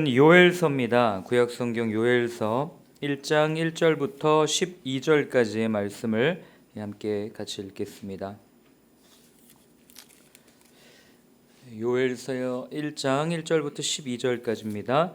본문은 요엘서입니다. 구약성경 요엘서 1장 1절부터 12절까지의 말씀을 함께 같이 읽겠습니다. 요엘서 1장 1절부터 12절까지입니다.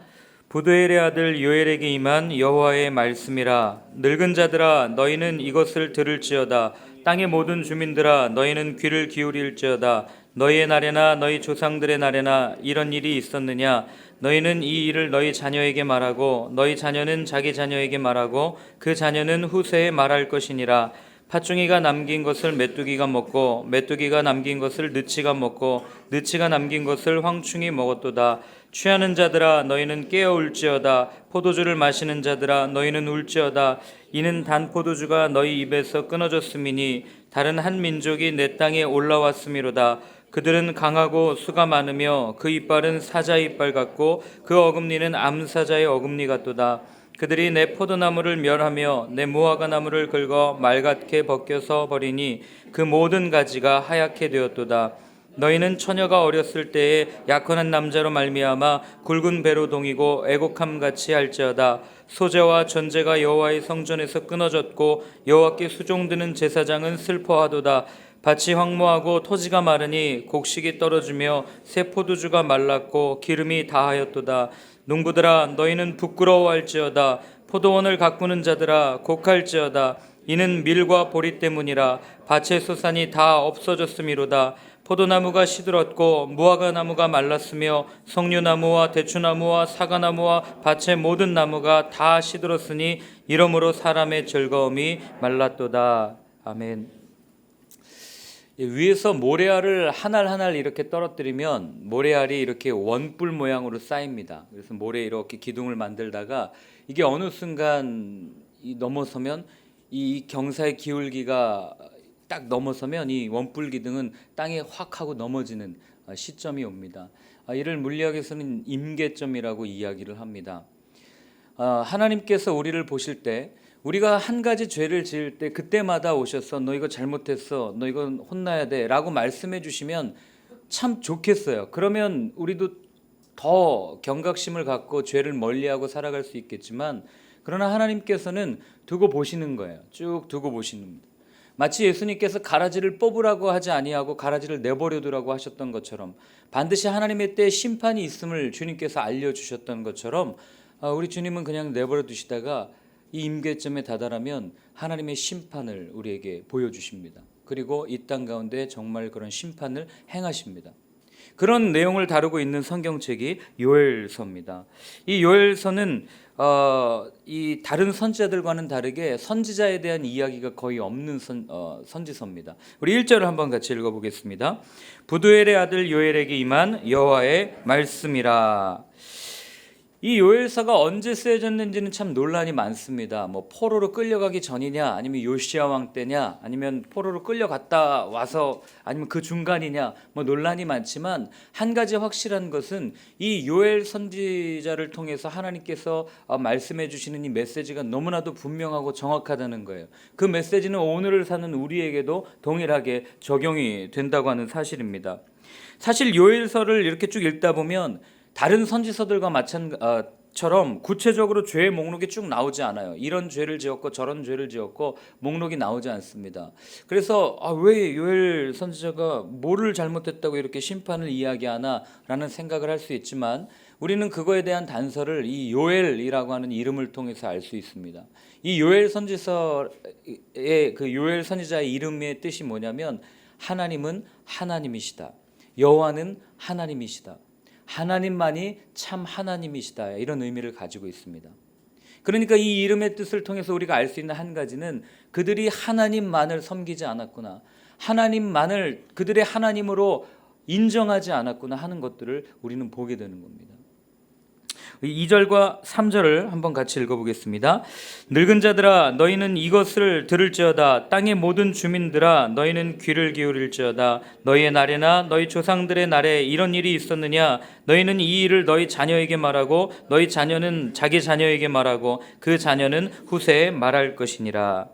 부두엘의 아들 요엘에게 임한 여호와의 말씀이라. 늙은 자들아 너희는 이것을 들을지어다. 땅의 모든 주민들아 너희는 귀를 기울일지어다. 너희의 날에나 너희 조상들의 날에나 이런 일이 있었느냐? 너희는 이 일을 너희 자녀에게 말하고 너희 자녀는 자기 자녀에게 말하고 그 자녀는 후세에 말할 것이니라. 팥종이가 남긴 것을 메뚜기가 먹고 메뚜기가 남긴 것을 느치가 먹고 느치가 남긴 것을 황충이 먹었도다. 취하는 자들아 너희는 깨어 울지어다. 포도주를 마시는 자들아 너희는 울지어다. 이는 단 포도주가 너희 입에서 끊어졌음이니 다른 한 민족이 내 땅에 올라왔음이로다. 그들은 강하고 수가 많으며 그 이빨은 사자 이빨 같고 그 어금니는 암사자의 어금니 같도다. 그들이 내 포도나무를 멸하며 내 무화과 나무를 긁어 말갛게 벗겨서 버리니 그 모든 가지가 하얗게 되었도다. 너희는 처녀가 어렸을 때에 약혼한 남자로 말미암아 굵은 배로 동이고 애곡함같이 할지어다. 소재와 전제가 여호와의 성전에서 끊어졌고 여호와께 수종드는 제사장은 슬퍼하도다. 밭이 황무하고 토지가 마르니 곡식이 떨어지며 새 포도주가 말랐고 기름이 다하였도다. 농부들아 너희는 부끄러워할지어다. 포도원을 가꾸는 자들아 곡할지어다. 이는 밀과 보리 때문이라. 밭의 소산이 다 없어졌음이로다. 포도나무가 시들었고 무화과 나무가 말랐으며 석류나무와 대추나무와 사과나무와 밭의 모든 나무가 다 시들었으니 이러므로 사람의 즐거움이 말랐도다. 아멘. 위에서 모래알을 한 알 한 알 이렇게 떨어뜨리면 모래알이 이렇게 원뿔 모양으로 쌓입니다. 그래서 모래 이렇게 기둥을 만들다가 이게 어느 순간 넘어서면 이 경사의 기울기가 딱 넘어서면 이 원뿔 기둥은 땅에 확 하고 넘어지는 시점이 옵니다. 이를 물리학에서는 임계점이라고 이야기를 합니다. 하나님께서 우리를 보실 때 우리가 한 가지 죄를 지을 때 그때마다 오셔서 너 이거 잘못했어, 너 이건 혼나야 돼 라고 말씀해 주시면 참 좋겠어요. 그러면 우리도 더 경각심을 갖고 죄를 멀리하고 살아갈 수 있겠지만, 그러나 하나님께서는 두고 보시는 거예요. 쭉 두고 보시는 겁니다. 마치 예수님께서 가라지를 뽑으라고 하지 아니하고 가라지를 내버려 두라고 하셨던 것처럼, 반드시 하나님의 때에 심판이 있음을 주님께서 알려주셨던 것처럼 우리 주님은 그냥 내버려 두시다가 이 임계점에 다다르면 하나님의 심판을 우리에게 보여주십니다. 그리고 이 땅 가운데 정말 그런 심판을 행하십니다. 그런 내용을 다루고 있는 성경책이 요엘서입니다. 이 요엘서는 이 다른 선지자들과는 다르게 선지자에 대한 이야기가 거의 없는 선지서입니다. 우리 1절을 한번 같이 읽어보겠습니다. 부두엘의 아들 요엘에게 임한 여호와의 말씀이라. 이 요엘서가 언제 쓰여졌는지는 참 논란이 많습니다. 뭐 포로로 끌려가기 전이냐, 아니면 요시야 왕 때냐, 아니면 포로로 끌려갔다 와서, 아니면 그 중간이냐, 뭐 논란이 많지만 한 가지 확실한 것은 이 요엘 선지자를 통해서 하나님께서 말씀해 주시는 이 메시지가 너무나도 분명하고 정확하다는 거예요. 그 메시지는 오늘을 사는 우리에게도 동일하게 적용이 된다고 하는 사실입니다. 사실 요엘서를 이렇게 쭉 읽다 보면 다른 선지서들과 마찬가지처럼 구체적으로 죄의 목록이 쭉 나오지 않아요. 이런 죄를 지었고 저런 죄를 지었고 목록이 나오지 않습니다. 그래서 왜 요엘 선지자가 뭐를 잘못했다고 이렇게 심판을 이야기하나 라는 생각을 할 수 있지만, 우리는 그거에 대한 단서를 이 요엘이라고 하는 이름을 통해서 알 수 있습니다. 이 요엘 선지서의 그 요엘 선지자의 이름의 뜻이 뭐냐면, 하나님은 하나님이시다, 여호와는 하나님이시다, 하나님만이 참 하나님이시다, 이런 의미를 가지고 있습니다. 그러니까 이 이름의 뜻을 통해서 우리가 알 수 있는 한 가지는 그들이 하나님만을 섬기지 않았구나, 하나님만을 그들의 하나님으로 인정하지 않았구나 하는 것들을 우리는 보게 되는 겁니다. 2절과 3절을 한번 같이 읽어보겠습니다. 늙은 자들아 너희는 이것을 들을지어다. 땅의 모든 주민들아 너희는 귀를 기울일지어다. 너희의 날에나 너희 조상들의 날에 이런 일이 있었느냐? 너희는 이 일을 너희 자녀에게 말하고 너희 자녀는 자기 자녀에게 말하고 그 자녀는 후세에 말할 것이니라.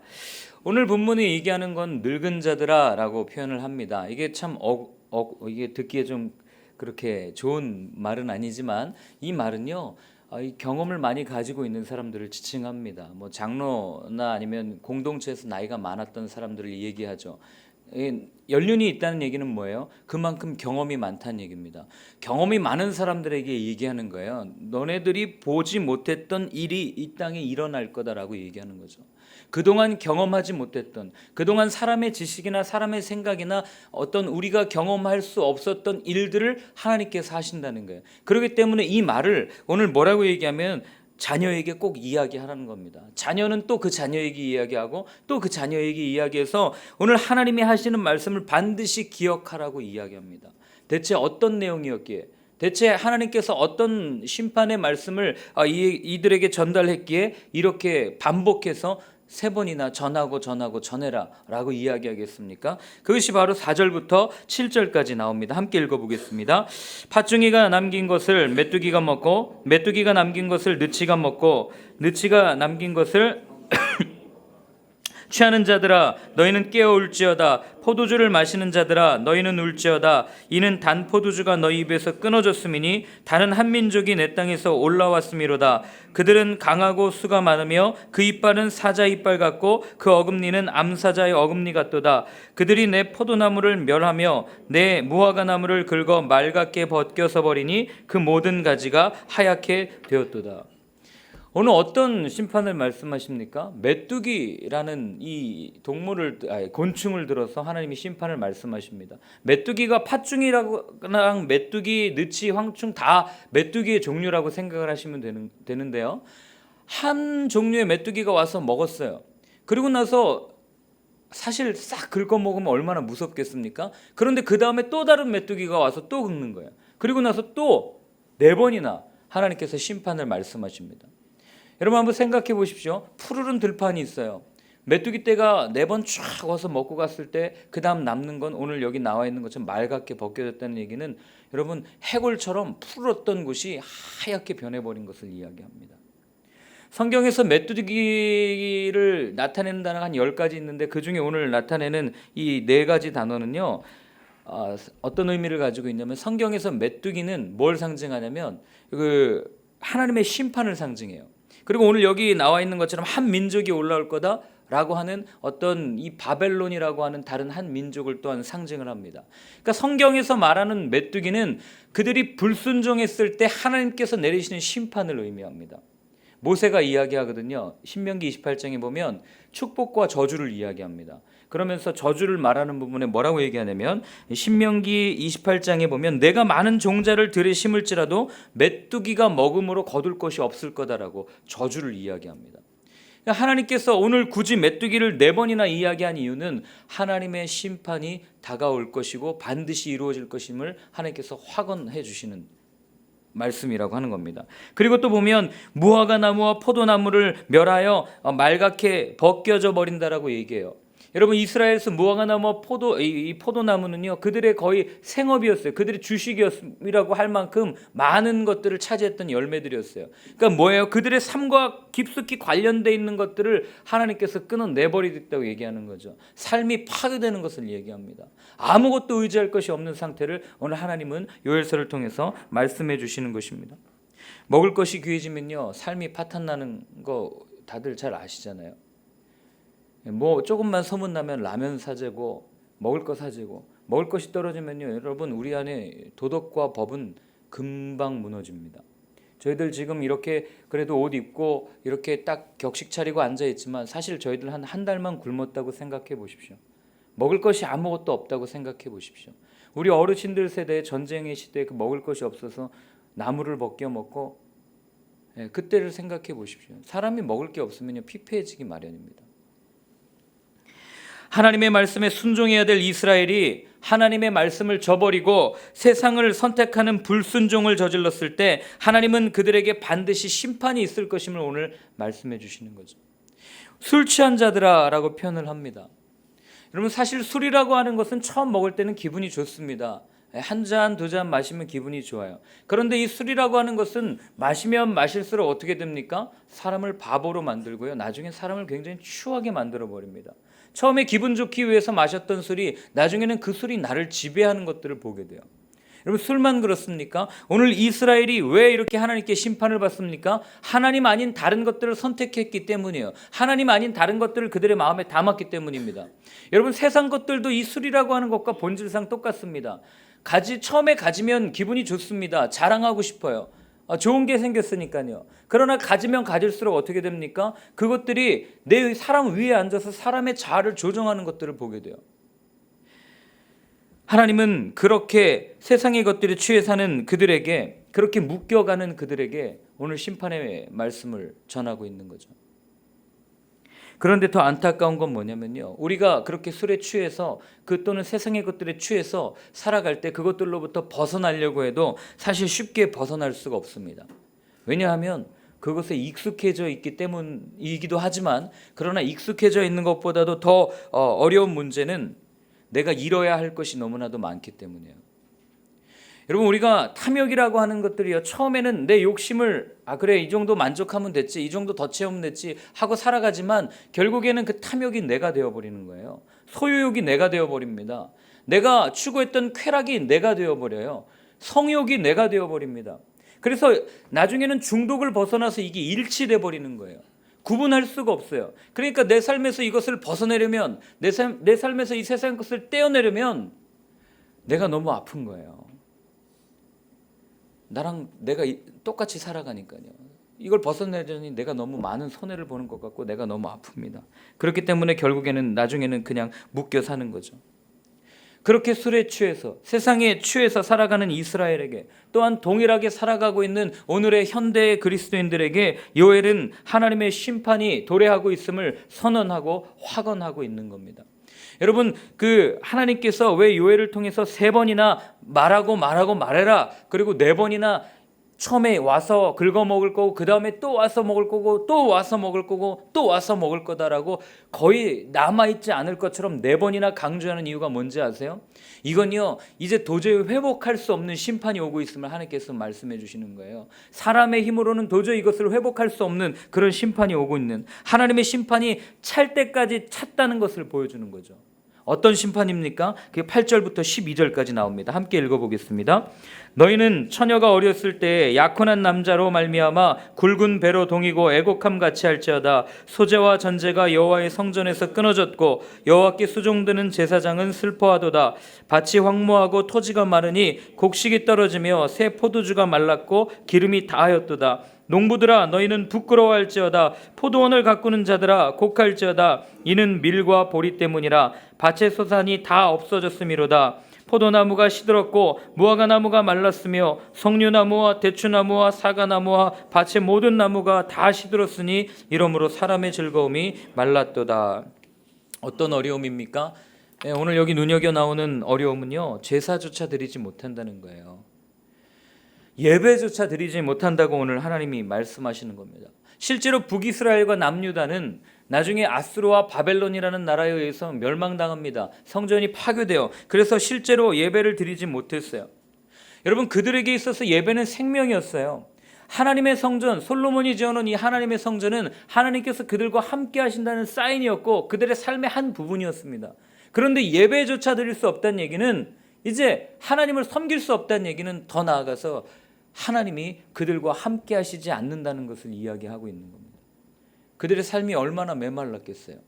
오늘 본문이 얘기하는 건 늙은 자들아 라고 표현을 합니다. 이게 참 이게 듣기에 좀 그렇게 좋은 말은 아니지만 이 말은요, 이 경험을 많이 가지고 있는 사람들을 지칭합니다. 뭐 장로나 아니면 공동체에서 나이가 많았던 사람들을 얘기하죠. 연륜이 있다는 얘기는 뭐예요? 그만큼 경험이 많다는 얘기입니다. 경험이 많은 사람들에게 얘기하는 거예요. 너네들이 보지 못했던 일이 이 땅에 일어날 거다라고 얘기하는 거죠. 그동안 경험하지 못했던, 그동안 사람의 지식이나 사람의 생각이나 어떤 우리가 경험할 수 없었던 일들을 하나님께서 하신다는 거예요. 그렇기 때문에 이 말을 오늘 뭐라고 얘기하면 자녀에게 꼭 이야기하라는 겁니다. 자녀는 또 그 자녀에게 이야기하고 또 그 자녀에게 이야기해서 오늘 하나님이 하시는 말씀을 반드시 기억하라고 이야기합니다. 대체 어떤 내용이었기에, 대체 하나님께서 어떤 심판의 말씀을 이들에게 전달했기에 이렇게 반복해서 3번이나 전해라 라고 이야기하겠습니까? 그것이 바로 4절부터 7절까지 나옵니다. 함께 읽어보겠습니다. 팥중이가 남긴 것을 메뚜기가 먹고 메뚜기가 남긴 것을 느치가 먹고 느치가 남긴 것을 취하는 자들아 너희는 깨어 울지어다. 포도주를 마시는 자들아 너희는 울지어다. 이는 단 포도주가 너희 입에서 끊어졌음이니 다른 한 민족이 내 땅에서 올라왔음이로다. 그들은 강하고 수가 많으며 그 이빨은 사자 이빨 같고 그 어금니는 암사자의 어금니 같도다. 그들이 내 포도나무를 멸하며 내 무화과 나무를 긁어 맑게 벗겨서 버리니 그 모든 가지가 하얗게 되었도다. 오늘 어떤 심판을 말씀하십니까? 메뚜기라는 이 곤충을 들어서 하나님이 심판을 말씀하십니다. 메뚜기가 팥중이랑 메뚜기, 느치, 황충 다 메뚜기의 종류라고 생각을 하시면 되는데요. 한 종류의 메뚜기가 와서 먹었어요. 그리고 나서 사실 싹 긁어 먹으면 얼마나 무섭겠습니까? 그런데 그 다음에 또 다른 메뚜기가 와서 또 긁는 거예요. 그리고 나서 또 4번이나 하나님께서 심판을 말씀하십니다. 여러분 한번 생각해 보십시오. 푸르른 들판이 있어요. 메뚜기 떼가 4번 쫙 와서 먹고 갔을 때 그 다음 남는 건 오늘 여기 나와 있는 것처럼 맑게 벗겨졌다는 얘기는 여러분 해골처럼 푸르렀던 곳이 하얗게 변해버린 것을 이야기합니다. 성경에서 메뚜기를 나타내는 단어가 한 10가지 있는데 그 중에 오늘 나타내는 이 4가지 단어는요, 어떤 의미를 가지고 있냐면 성경에서 메뚜기는 뭘 상징하냐면 그 하나님의 심판을 상징해요. 그리고 오늘 여기 나와 있는 것처럼 한 민족이 올라올 거다라고 하는 어떤 이 바벨론이라고 하는 다른 한 민족을 또한 상징을 합니다. 그러니까 성경에서 말하는 메뚜기는 그들이 불순종했을 때 하나님께서 내리시는 심판을 의미합니다. 모세가 이야기하거든요. 신명기 28장에 보면 축복과 저주를 이야기합니다. 그러면서 저주를 말하는 부분에 뭐라고 얘기하냐면 신명기 28장에 보면 내가 많은 종자를 들에 심을지라도 메뚜기가 먹음으로 거둘 것이 없을 거다라고 저주를 이야기합니다. 하나님께서 오늘 굳이 메뚜기를 4번이나 이야기한 이유는 하나님의 심판이 다가올 것이고 반드시 이루어질 것임을 하나님께서 확언해 주시는 말씀이라고 하는 겁니다. 그리고 또 보면 무화과 나무와 포도나무를 멸하여 맑게 벗겨져 버린다라고 얘기해요. 여러분 이스라엘에서 무화과 나무와 포도나무는요 그들의 거의 생업이었어요. 그들의 주식이라고 할 만큼 많은 것들을 차지했던 열매들이었어요. 그러니까 뭐예요? 그들의 삶과 깊숙이 관련되어 있는 것들을 하나님께서 끊어내버리겠다고 얘기하는 거죠. 삶이 파괴되는 것을 얘기합니다. 아무것도 의지할 것이 없는 상태를 오늘 하나님은 요엘서를 통해서 말씀해 주시는 것입니다. 먹을 것이 귀해지면요 삶이 파탄나는 거 다들 잘 아시잖아요. 뭐 조금만 소문나면 라면 사재고 먹을 거 사재고 먹을 것이 떨어지면요 여러분 우리 안에 도덕과 법은 금방 무너집니다. 저희들 지금 이렇게 그래도 옷 입고 이렇게 딱 격식 차리고 앉아 있지만 사실 저희들 한 달만 굶었다고 생각해 보십시오. 먹을 것이 아무것도 없다고 생각해 보십시오. 우리 어르신들 세대 전쟁의 시대에 그 먹을 것이 없어서 나무를 벗겨 먹고 그때를 생각해 보십시오. 사람이 먹을 게 없으면요 피폐해지기 마련입니다. 하나님의 말씀에 순종해야 될 이스라엘이 하나님의 말씀을 저버리고 세상을 선택하는 불순종을 저질렀을 때 하나님은 그들에게 반드시 심판이 있을 것임을 오늘 말씀해 주시는 거죠. 술 취한 자들아 라고 표현을 합니다. 여러분 사실 술이라고 하는 것은 처음 먹을 때는 기분이 좋습니다. 한 잔, 2잔 마시면 기분이 좋아요. 그런데 이 술이라고 하는 것은 마시면 마실수록 어떻게 됩니까? 사람을 바보로 만들고요. 나중에 사람을 굉장히 추하게 만들어 버립니다. 처음에 기분 좋기 위해서 마셨던 술이 나중에는 그 술이 나를 지배하는 것들을 보게 돼요. 여러분 술만 그렇습니까? 오늘 이스라엘이 왜 이렇게 하나님께 심판을 받습니까? 하나님 아닌 다른 것들을 선택했기 때문이에요. 하나님 아닌 다른 것들을 그들의 마음에 담았기 때문입니다. 여러분 세상 것들도 이 술이라고 하는 것과 본질상 똑같습니다. 처음에 가지면 기분이 좋습니다. 자랑하고 싶어요. 좋은 게 생겼으니까요. 그러나 가지면 가질수록 어떻게 됩니까? 그것들이 내 사람 위에 앉아서 사람의 자아를 조정하는 것들을 보게 돼요. 하나님은 그렇게 세상의 것들에 취해 사는 그들에게, 그렇게 묶여가는 그들에게 오늘 심판의 말씀을 전하고 있는 거죠. 그런데 더 안타까운 건 뭐냐면요, 우리가 그렇게 술에 취해서 또는 세상의 것들에 취해서 살아갈 때 그것들로부터 벗어나려고 해도 사실 쉽게 벗어날 수가 없습니다. 왜냐하면 그것에 익숙해져 있기 때문이기도 하지만, 그러나 익숙해져 있는 것보다도 더 어려운 문제는 내가 잃어야 할 것이 너무나도 많기 때문이에요. 여러분 우리가 탐욕이라고 하는 것들이요, 처음에는 내 욕심을 그래 이 정도 만족하면 됐지, 이 정도 더 채우면 됐지 하고 살아가지만 결국에는 그 탐욕이 내가 되어버리는 거예요. 소유욕이 내가 되어버립니다. 내가 추구했던 쾌락이 내가 되어버려요. 성욕이 내가 되어버립니다. 그래서 나중에는 중독을 벗어나서 이게 일치돼 버리는 거예요. 구분할 수가 없어요. 그러니까 내 삶에서 이것을 벗어내려면, 내 삶에서 이 세상 것을 떼어내려면 내가 너무 아픈 거예요. 나랑 내가 똑같이 살아가니까요. 이걸 벗어내려니 내가 너무 많은 손해를 보는 것 같고 내가 너무 아픕니다. 그렇기 때문에 결국에는 나중에는 그냥 묶여 사는 거죠. 그렇게 술에 취해서 세상에 취해서 살아가는 이스라엘에게, 또한 동일하게 살아가고 있는 오늘의 현대의 그리스도인들에게 요엘은 하나님의 심판이 도래하고 있음을 선언하고 확언하고 있는 겁니다. 여러분 하나님께서 왜 요엘을 통해서 3번이나 말해라, 그리고 4번이나 처음에 와서 긁어먹을 거고 그 다음에 또 와서 먹을 거고 또 와서 먹을 거고 또 와서 먹을 거다라고 거의 남아있지 않을 것처럼 4번이나 강조하는 이유가 뭔지 아세요? 이건요, 이제 도저히 회복할 수 없는 심판이 오고 있음을 하나님께서 말씀해 주시는 거예요. 사람의 힘으로는 도저히 이것을 회복할 수 없는 그런 심판이 오고 있는, 하나님의 심판이 찰 때까지 찼다는 것을 보여주는 거죠. 어떤 심판입니까? 그게 8절부터 12절까지 나옵니다. 함께 읽어보겠습니다. 너희는 처녀가 어렸을 때 약혼한 남자로 말미암아 굵은 배로 동이고 애곡함 같이 할지어다. 소재와 전제가 여호와의 성전에서 끊어졌고 여호와께 수종드는 제사장은 슬퍼하도다. 밭이 황무하고 토지가 마르니 곡식이 떨어지며 새 포도주가 말랐고 기름이 다하였도다. 농부들아 너희는 부끄러워할지어다. 포도원을 가꾸는 자들아 곡할지어다. 이는 밀과 보리 때문이라. 밭의 소산이 다 없어졌음이로다. 포도나무가 시들었고 무화과나무가 말랐으며 석류나무와 대추나무와 사과나무와 밭의 모든 나무가 다 시들었으니 이러므로 사람의 즐거움이 말랐도다. 어떤 어려움입니까? 오늘 여기 눈여겨 나오는 어려움은요, 제사조차 드리지 못한다는 거예요. 예배조차 드리지 못한다고 오늘 하나님이 말씀하시는 겁니다. 실제로 북이스라엘과 남유다는 나중에 아수르와 바벨론이라는 나라에 의해서 멸망당합니다. 성전이 파괴돼요. 그래서 실제로 예배를 드리지 못했어요. 여러분 그들에게 있어서 예배는 생명이었어요. 하나님의 성전, 솔로몬이 지어놓은 이 하나님의 성전은 하나님께서 그들과 함께 하신다는 사인이었고 그들의 삶의 한 부분이었습니다. 그런데 예배조차 드릴 수 없다는 얘기는, 이제 하나님을 섬길 수 없다는 얘기는 더 나아가서 하나님이 그들과 함께 하시지 않는다는 것을 이야기하고 있는 겁니다. 그들의 삶이 얼마나 메말랐겠어요.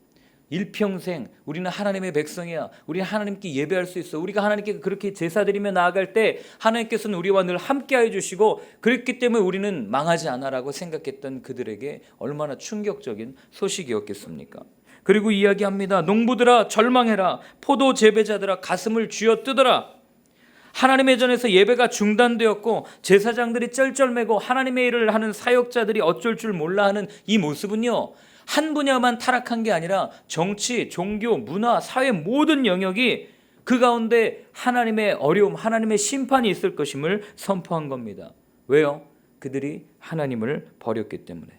일평생 우리는 하나님의 백성이야, 우리는 하나님께 예배할 수 있어, 우리가 하나님께 그렇게 제사드리며 나아갈 때 하나님께서는 우리와 늘 함께해 주시고 그랬기 때문에 우리는 망하지 않아라고 생각했던 그들에게 얼마나 충격적인 소식이었겠습니까? 그리고 이야기합니다. 농부들아 절망해라. 포도 재배자들아 가슴을 쥐어뜯어라. 하나님의 전에서 예배가 중단되었고 제사장들이 쩔쩔매고 하나님의 일을 하는 사역자들이 어쩔 줄 몰라 하는 이 모습은요, 한 분야만 타락한 게 아니라 정치, 종교, 문화, 사회 모든 영역이 그 가운데 하나님의 어려움, 하나님의 심판이 있을 것임을 선포한 겁니다. 왜요? 그들이 하나님을 버렸기 때문에.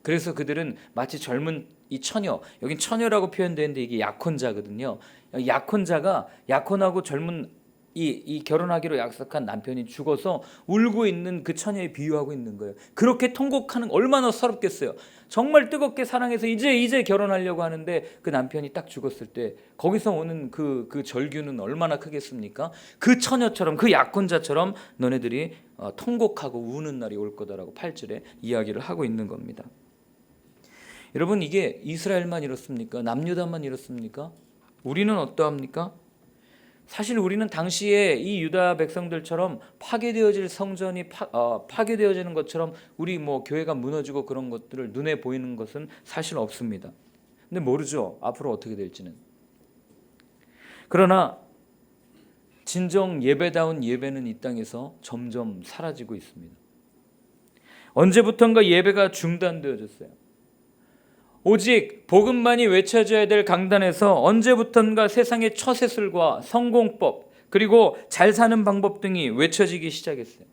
그래서 그들은 마치 젊은 이 처녀, 여긴 처녀라고 표현되는데 이게 약혼자거든요. 약혼자가 약혼하고 젊은 이 결혼하기로 약속한 남편이 죽어서 울고 있는 그 처녀에 비유하고 있는 거예요. 그렇게 통곡하는 얼마나 서럽겠어요. 정말 뜨겁게 사랑해서 이제 결혼하려고 하는데 그 남편이 딱 죽었을 때 거기서 오는 그 절규는 얼마나 크겠습니까? 그 처녀처럼, 그 약혼자처럼 너네들이 통곡하고 우는 날이 올 거다라고 8절에 이야기를 하고 있는 겁니다. 여러분, 이게 이스라엘만 이렇습니까? 남유다만 이렇습니까? 우리는 어떠합니까? 사실 우리는 당시에 이 유다 백성들처럼 파괴되어질 성전이 파괴되어지는 것처럼 우리 교회가 무너지고 그런 것들을 눈에 보이는 것은 사실 없습니다. 근데 모르죠, 앞으로 어떻게 될지는. 그러나 진정 예배다운 예배는 이 땅에서 점점 사라지고 있습니다. 언제부턴가 예배가 중단되어졌어요. 오직 복음만이 외쳐져야 될 강단에서 언제부턴가 세상의 처세술과 성공법 그리고 잘 사는 방법 등이 외쳐지기 시작했어요.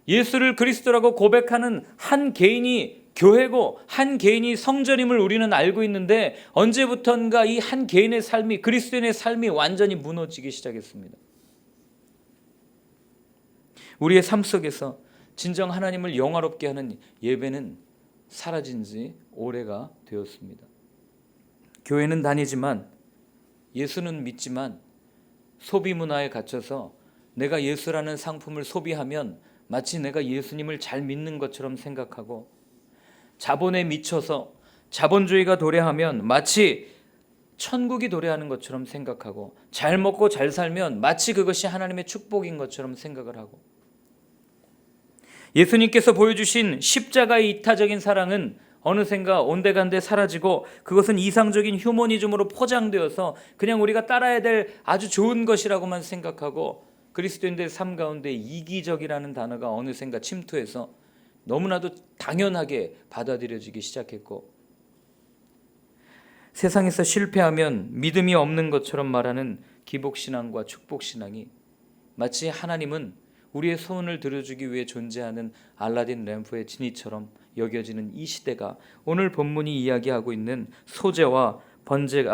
예수를 그리스도라고 고백하는 한 개인이 교회고 한 개인이 성전임을 우리는 알고 있는데 언제부턴가 이 한 개인의 삶이, 그리스도인의 삶이 완전히 무너지기 시작했습니다. 우리의 삶 속에서 진정 하나님을 영화롭게 하는 예배는 사라진 지 오래가 되었습니다. 교회는 다니지만, 예수는 믿지만 소비 문화에 갇혀서 내가 예수라는 상품을 소비하면 마치 내가 예수님을 잘 믿는 것처럼 생각하고, 자본에 미쳐서 자본주의가 도래하면 마치 천국이 도래하는 것처럼 생각하고, 잘 먹고 잘 살면 마치 그것이 하나님의 축복인 것처럼 생각을 하고, 예수님께서 보여주신 십자가의 이타적인 사랑은 어느샌가 온데간데 사라지고 그것은 이상적인 휴머니즘으로 포장되어서 그냥 우리가 따라야 될 아주 좋은 것이라고만 생각하고, 그리스도인들의 삶 가운데 이기적이라는 단어가 어느샌가 침투해서 너무나도 당연하게 받아들여지기 시작했고, 세상에서 실패하면 믿음이 없는 것처럼 말하는 기복신앙과 축복신앙이 마치 하나님은 우리의 소원을 들어주기 위해 존재하는 알라딘 램프의 지니처럼 여겨지는 이 시대가 오늘 본문이 이야기하고 있는 소재와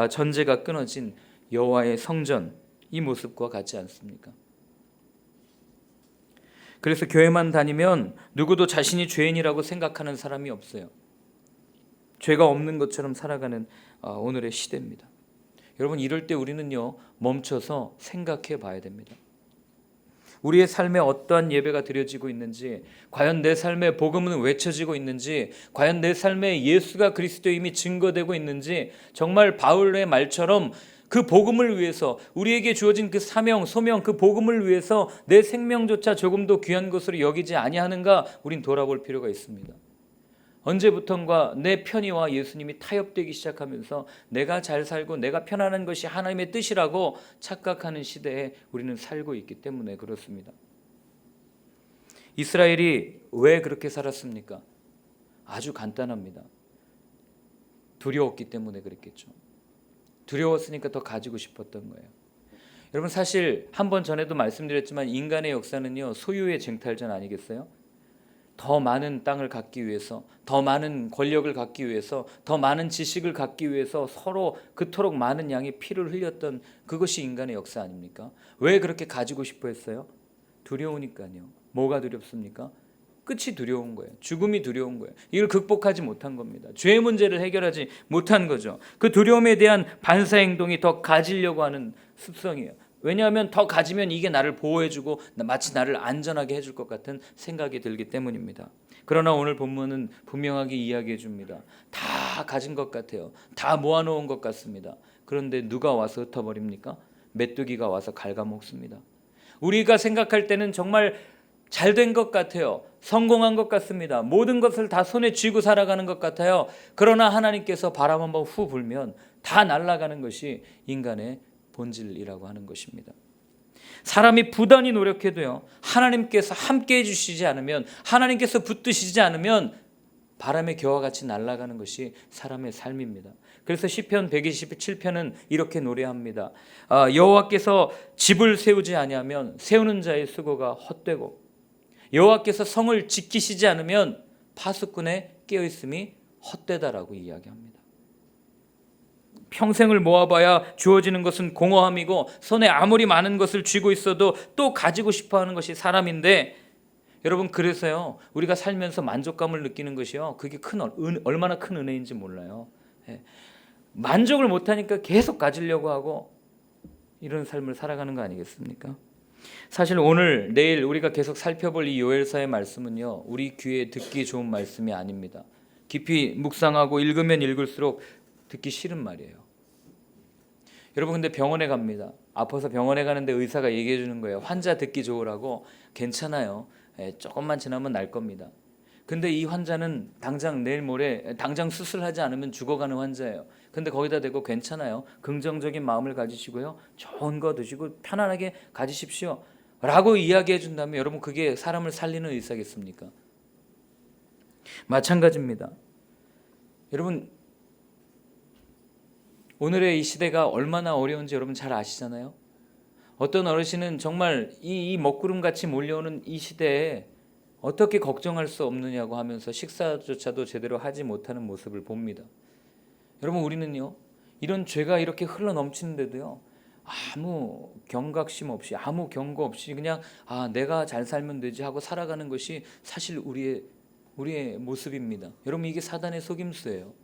전제가 끊어진 여호와의 성전, 이 모습과 같지 않습니까? 그래서 교회만 다니면 누구도 자신이 죄인이라고 생각하는 사람이 없어요. 죄가 없는 것처럼 살아가는 오늘의 시대입니다. 여러분, 이럴 때 우리는요, 멈춰서 생각해 봐야 됩니다. 우리의 삶에 어떠한 예배가 드려지고 있는지, 과연 내 삶에 복음은 외쳐지고 있는지, 과연 내 삶에 예수가 그리스도임이 증거되고 있는지, 정말 바울의 말처럼 그 복음을 위해서, 우리에게 주어진 그 사명, 소명, 그 복음을 위해서 내 생명조차 조금도 귀한 것으로 여기지 아니하는가, 우린 돌아볼 필요가 있습니다. 언제부턴가 내 편의와 예수님이 타협되기 시작하면서 내가 잘 살고 내가 편안한 것이 하나님의 뜻이라고 착각하는 시대에 우리는 살고 있기 때문에 그렇습니다. 이스라엘이 왜 그렇게 살았습니까? 아주 간단합니다. 두려웠기 때문에 그랬겠죠. 두려웠으니까 더 가지고 싶었던 거예요. 여러분, 사실 한 번 전에도 말씀드렸지만 인간의 역사는요, 소유의 쟁탈전 아니겠어요? 더 많은 땅을 갖기 위해서, 더 많은 권력을 갖기 위해서, 더 많은 지식을 갖기 위해서 서로 그토록 많은 양의 피를 흘렸던 그것이 인간의 역사 아닙니까? 왜 그렇게 가지고 싶어 했어요? 두려우니까요. 뭐가 두렵습니까? 끝이 두려운 거예요. 죽음이 두려운 거예요. 이걸 극복하지 못한 겁니다. 죄의 문제를 해결하지 못한 거죠. 그 두려움에 대한 반사 행동이 더 가지려고 하는 습성이에요. 왜냐하면 더 가지면 이게 나를 보호해주고 마치 나를 안전하게 해줄 것 같은 생각이 들기 때문입니다. 그러나 오늘 본문은 분명하게 이야기해 줍니다. 다 가진 것 같아요. 다 모아놓은 것 같습니다. 그런데 누가 와서 흩어버립니까? 메뚜기가 와서 갉아먹습니다. 우리가 생각할 때는 정말 잘된 것 같아요. 성공한 것 같습니다. 모든 것을 다 손에 쥐고 살아가는 것 같아요. 그러나 하나님께서 바람 한번 후 불면 다 날아가는 것이 인간의 본질이라고 하는 것입니다. 사람이 부단히 노력해도요, 하나님께서 함께 해주시지 않으면, 하나님께서 붙드시지 않으면 바람의 겨와 같이 날아가는 것이 사람의 삶입니다. 그래서 시편 127편은 이렇게 노래합니다. 여호와께서 집을 세우지 아니하면 세우는 자의 수고가 헛되고, 여호와께서 성을 지키시지 않으면 파수꾼의 깨어있음이 헛되다라고 이야기합니다. 평생을 모아봐야 주어지는 것은 공허함이고 손에 아무리 많은 것을 쥐고 있어도 또 가지고 싶어하는 것이 사람인데, 여러분 그래서요 우리가 살면서 만족감을 느끼는 것이요 그게 얼마나 큰 은혜인지 몰라요. 만족을 못하니까 계속 가지려고 하고 이런 삶을 살아가는 거 아니겠습니까? 사실 오늘 내일 우리가 계속 살펴볼 이 요엘서의 말씀은요 우리 귀에 듣기 좋은 말씀이 아닙니다. 깊이 묵상하고 읽으면 읽을수록 듣기 싫은 말이에요. 여러분 근데 병원에 갑니다. 아파서 병원에 가는데 의사가 얘기해 주는 거예요. 환자 듣기 좋으라고. 괜찮아요. 조금만 지나면 날 겁니다. 근데 이 환자는 당장 내일 모레 당장 수술하지 않으면 죽어가는 환자예요. 근데 거기다 대고 괜찮아요. 긍정적인 마음을 가지시고요. 좋은 거 드시고 편안하게 가지십시오. 라고 이야기해 준다면 여러분 그게 사람을 살리는 의사겠습니까? 마찬가지입니다. 여러분 오늘의 이 시대가 얼마나 어려운지 여러분 잘 아시잖아요. 어떤 어르신은 정말 이 먹구름같이 몰려오는 이 시대에 어떻게 걱정할 수 없느냐고 하면서 식사조차도 제대로 하지 못하는 모습을 봅니다. 여러분 우리는요 이런 죄가 이렇게 흘러 넘치는데도요 아무 경각심 없이 아무 경고 없이 그냥 내가 잘 살면 되지 하고 살아가는 것이 사실 우리의 모습입니다. 여러분 이게 사단의 속임수예요.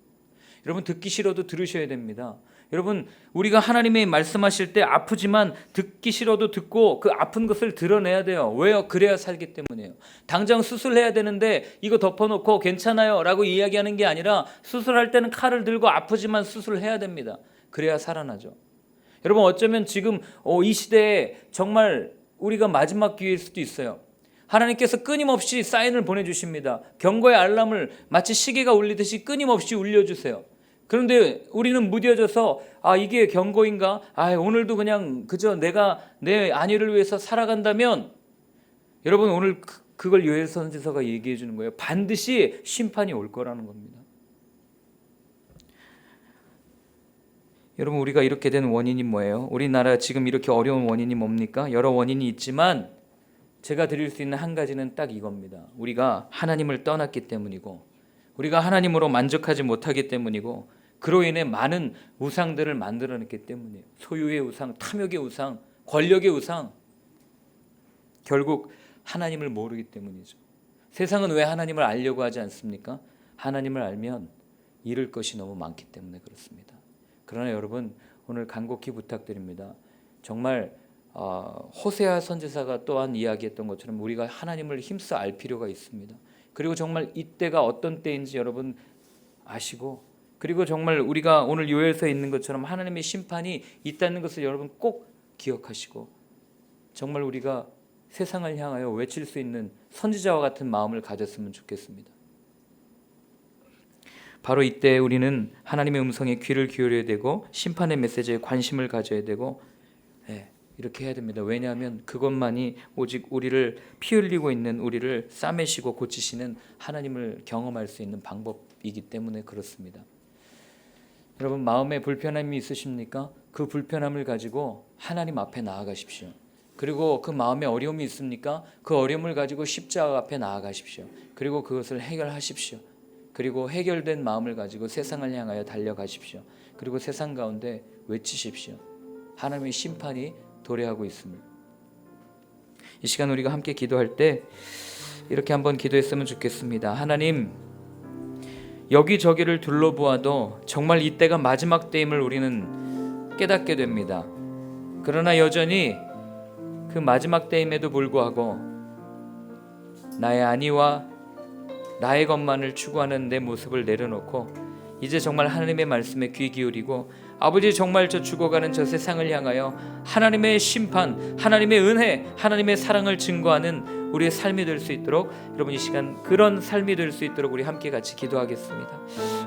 여러분 듣기 싫어도 들으셔야 됩니다. 여러분 우리가 하나님이 말씀하실 때 아프지만 듣기 싫어도 듣고 그 아픈 것을 드러내야 돼요. 왜요? 그래야 살기 때문이에요. 당장 수술해야 되는데 이거 덮어놓고 괜찮아요 라고 이야기하는 게 아니라 수술할 때는 칼을 들고 아프지만 수술해야 됩니다. 그래야 살아나죠. 여러분 어쩌면 지금 이 시대에 정말 우리가 마지막 기회일 수도 있어요. 하나님께서 끊임없이 사인을 보내주십니다. 경고의 알람을 마치 시계가 울리듯이 끊임없이 울려주세요. 그런데 우리는 무뎌져서 이게 경고인가? 오늘도 그냥 그저 내가 내 안위를 위해서 살아간다면 여러분 오늘 그걸 요엘 선지서가 얘기해 주는 거예요. 반드시 심판이 올 거라는 겁니다. 여러분 우리가 이렇게 된 원인이 뭐예요? 우리나라 지금 이렇게 어려운 원인이 뭡니까? 여러 원인이 있지만 제가 드릴 수 있는 한 가지는 딱 이겁니다. 우리가 하나님을 떠났기 때문이고 우리가 하나님으로 만족하지 못하기 때문이고 그로 인해 많은 우상들을 만들어냈기 때문이에요. 소유의 우상, 탐욕의 우상, 권력의 우상. 결국 하나님을 모르기 때문이죠. 세상은 왜 하나님을 알려고 하지 않습니까? 하나님을 알면 잃을 것이 너무 많기 때문에 그렇습니다. 그러나 여러분 오늘 간곡히 부탁드립니다. 정말 호세아 선지자가 또한 이야기했던 것처럼 우리가 하나님을 힘써 알 필요가 있습니다. 그리고 정말 이때가 어떤 때인지 여러분 아시고 그리고 정말 우리가 오늘 요엘서에 있는 것처럼 하나님의 심판이 있다는 것을 여러분 꼭 기억하시고 정말 우리가 세상을 향하여 외칠 수 있는 선지자와 같은 마음을 가졌으면 좋겠습니다. 바로 이때 우리는 하나님의 음성에 귀를 기울여야 되고 심판의 메시지에 관심을 가져야 되고 이렇게 해야 됩니다. 왜냐하면 그것만이 오직 우리를 피 흘리고 있는 우리를 싸매시고 고치시는 하나님을 경험할 수 있는 방법이기 때문에 그렇습니다. 여러분 마음에 불편함이 있으십니까? 그 불편함을 가지고 하나님 앞에 나아가십시오. 그리고 그 마음에 어려움이 있습니까? 그 어려움을 가지고 십자가 앞에 나아가십시오. 그리고 그것을 해결하십시오. 그리고 해결된 마음을 가지고 세상을 향하여 달려가십시오. 그리고 세상 가운데 외치십시오. 하나님의 심판이 도래하고 있습니다. 이 시간 우리가 함께 기도할 때 이렇게 한번 기도했으면 좋겠습니다. 하나님, 여기저기를 둘러보아도 정말 이때가 마지막 때임을 우리는 깨닫게 됩니다. 그러나 여전히 그 마지막 때임에도 불구하고 나의 안위와 나의 것만을 추구하는 내 모습을 내려놓고 이제 정말 하나님의 말씀에 귀 기울이고 아버지 정말 저 죽어가는 저 세상을 향하여 하나님의 심판, 하나님의 은혜, 하나님의 사랑을 증거하는 우리의 삶이 될 수 있도록 여러분 이 시간 그런 삶이 될 수 있도록 우리 함께 같이 기도하겠습니다.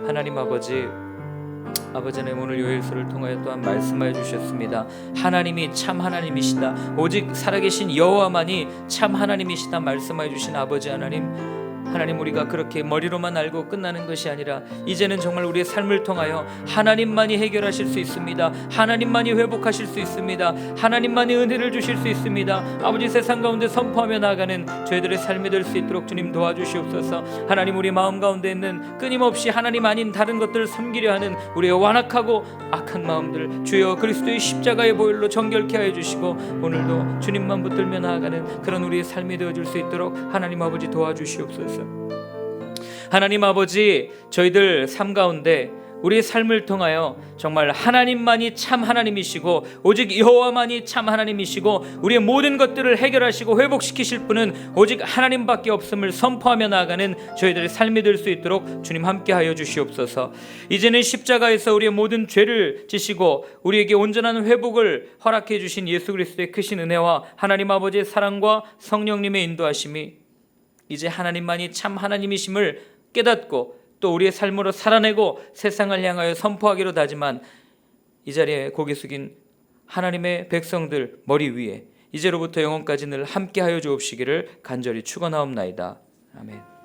하나님 아버지는 오늘 요엘서를 통하여 또한 말씀하여 주셨습니다. 하나님이 참 하나님이시다. 오직 살아계신 여호와만이 참 하나님이시다 말씀하여 주신 아버지 하나님, 하나님, 우리가 그렇게 머리로만 알고 끝나는 것이 아니라 이제는 정말 우리의 삶을 통하여 하나님만이 해결하실 수 있습니다. 하나님만이 회복하실 수 있습니다. 하나님만이 은혜를 주실 수 있습니다. 아버지, 세상 가운데 선포하며 나아가는 저희들의 삶이 될 수 있도록 주님 도와주시옵소서. 하나님, 우리 마음 가운데 있는 끊임없이 하나님 아닌 다른 것들을 섬기려 하는 우리의 완악하고 악한 마음들, 주여 그리스도의 십자가의 보혈로 정결케 하여 주시고 오늘도 주님만 붙들며 나아가는 그런 우리의 삶이 되어줄 수 있도록 하나님 아버지 도와주시옵소서. 하나님 아버지, 저희들 삶 가운데 우리의 삶을 통하여 정말 하나님만이 참 하나님이시고 오직 여호와만이 참 하나님이시고 우리의 모든 것들을 해결하시고 회복시키실 분은 오직 하나님밖에 없음을 선포하며 나아가는 저희들의 삶이 될 수 있도록 주님 함께하여 주시옵소서. 이제는 십자가에서 우리의 모든 죄를 지시고 우리에게 온전한 회복을 허락해 주신 예수 그리스도의 크신 은혜와 하나님 아버지의 사랑과 성령님의 인도하심이 이제 하나님만이 참 하나님이심을 깨닫고 또 우리의 삶으로 살아내고 세상을 향하여 선포하기로 다짐한 이 자리에 고개 숙인 하나님의 백성들 머리 위에 이제로부터 영원까지 늘 함께하여 주옵시기를 간절히 축원하옵나이다. 아멘.